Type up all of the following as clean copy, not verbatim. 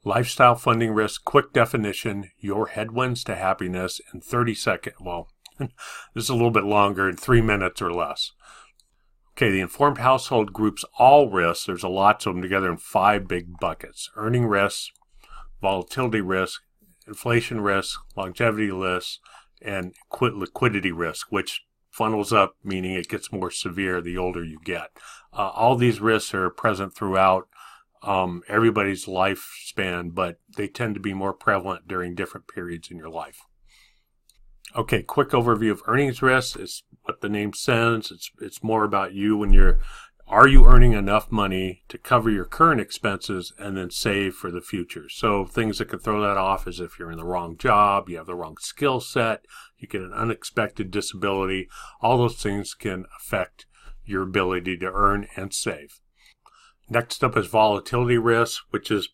Lifestyle funding risk, quick definition, your headwinds to happiness in 30 seconds. Well, this is a little bit longer, in 3 minutes or less. Okay, the informed household groups all risks. There's a lot of them together in 5 big buckets: earning risk, volatility risk, inflation risk, longevity risk, and liquidity risk, which funnels up, meaning it gets more severe the older you get. All these risks are present throughout everybody's lifespan, but they tend to be more prevalent during different periods in your life. Okay, quick overview of earnings risk. It's what the name says. It's more about you when are you earning enough money to cover your current expenses and then save for the future? So things that could throw that off is if you're in the wrong job, you have the wrong skill set, you get an unexpected disability. All those things can affect your ability to earn and save. Next up is volatility risk, which is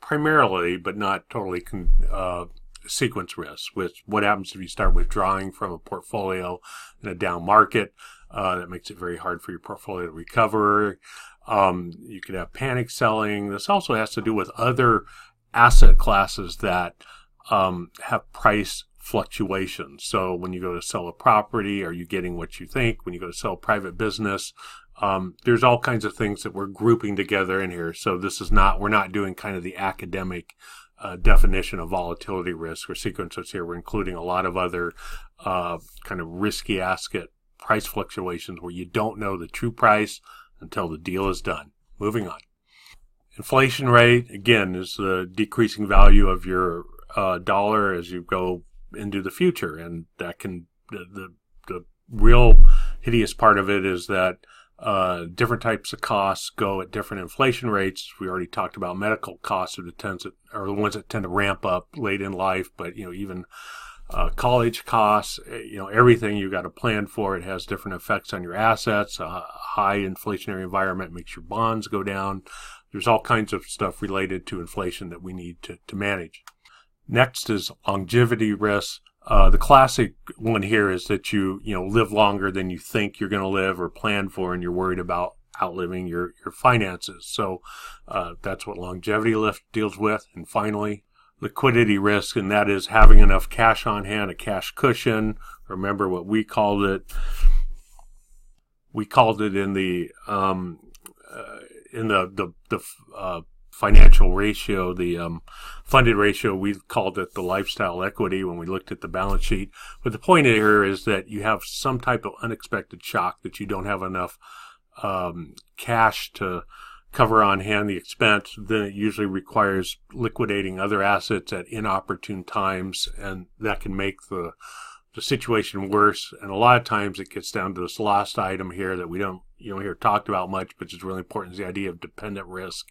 primarily, but not totally, sequence risk, which what happens if you start withdrawing from a portfolio in a down market. That makes it very hard for your portfolio to recover. You could have panic selling. This also has to do with other asset classes that have price fluctuations. So when you go to sell a property, are you getting what you think? When you go to sell a private business, there's all kinds of things that we're grouping together in here. So we're not doing kind of the academic definition of volatility risk or sequences here. We're including a lot of other kind of risky asset price fluctuations where you don't know the true price until the deal is done. Moving on. Inflation rate, again, is the decreasing value of your dollar as you go into the future. And that can, the real hideous part of it is that different types of costs go at different inflation rates. We already talked about medical costs are the ones that tend to ramp up late in life, but even college costs, everything you got to plan for. It has different effects on your assets. A high inflationary environment makes your bonds go down. There's all kinds of stuff related to inflation that we need to manage. Next is longevity risk. The classic one here is that you live longer than you think you're going to live or plan for, and you're worried about outliving your finances. So that's what longevity risk deals with. And finally, liquidity risk, and that is having enough cash on hand, a cash cushion. Remember what we called it? We called it in the financial ratio, the funded ratio, we called it the lifestyle equity when we looked at the balance sheet. But the point here is that you have some type of unexpected shock that you don't have enough cash to cover on hand the expense. Then it usually requires liquidating other assets at inopportune times, and that can make the situation worse. And a lot of times it gets down to this last item here that you don't hear talked about much, but it's really important, is the idea of dependent risk,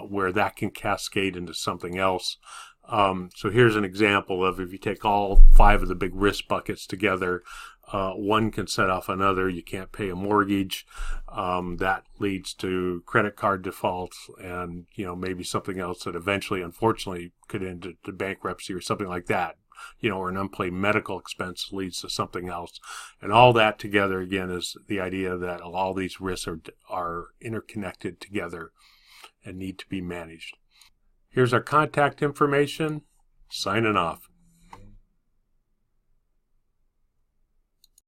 where that can cascade into something else. So here's an example of if you take all 5 of the big risk buckets together, one can set off another. You can't pay a mortgage. That leads to credit card defaults and, maybe something else that eventually, unfortunately, could end to bankruptcy or something like that. Or an unpaid medical expense leads to something else. And all that together, again, is the idea that all these risks are interconnected together and need to be managed. Here's our contact information. Signing off.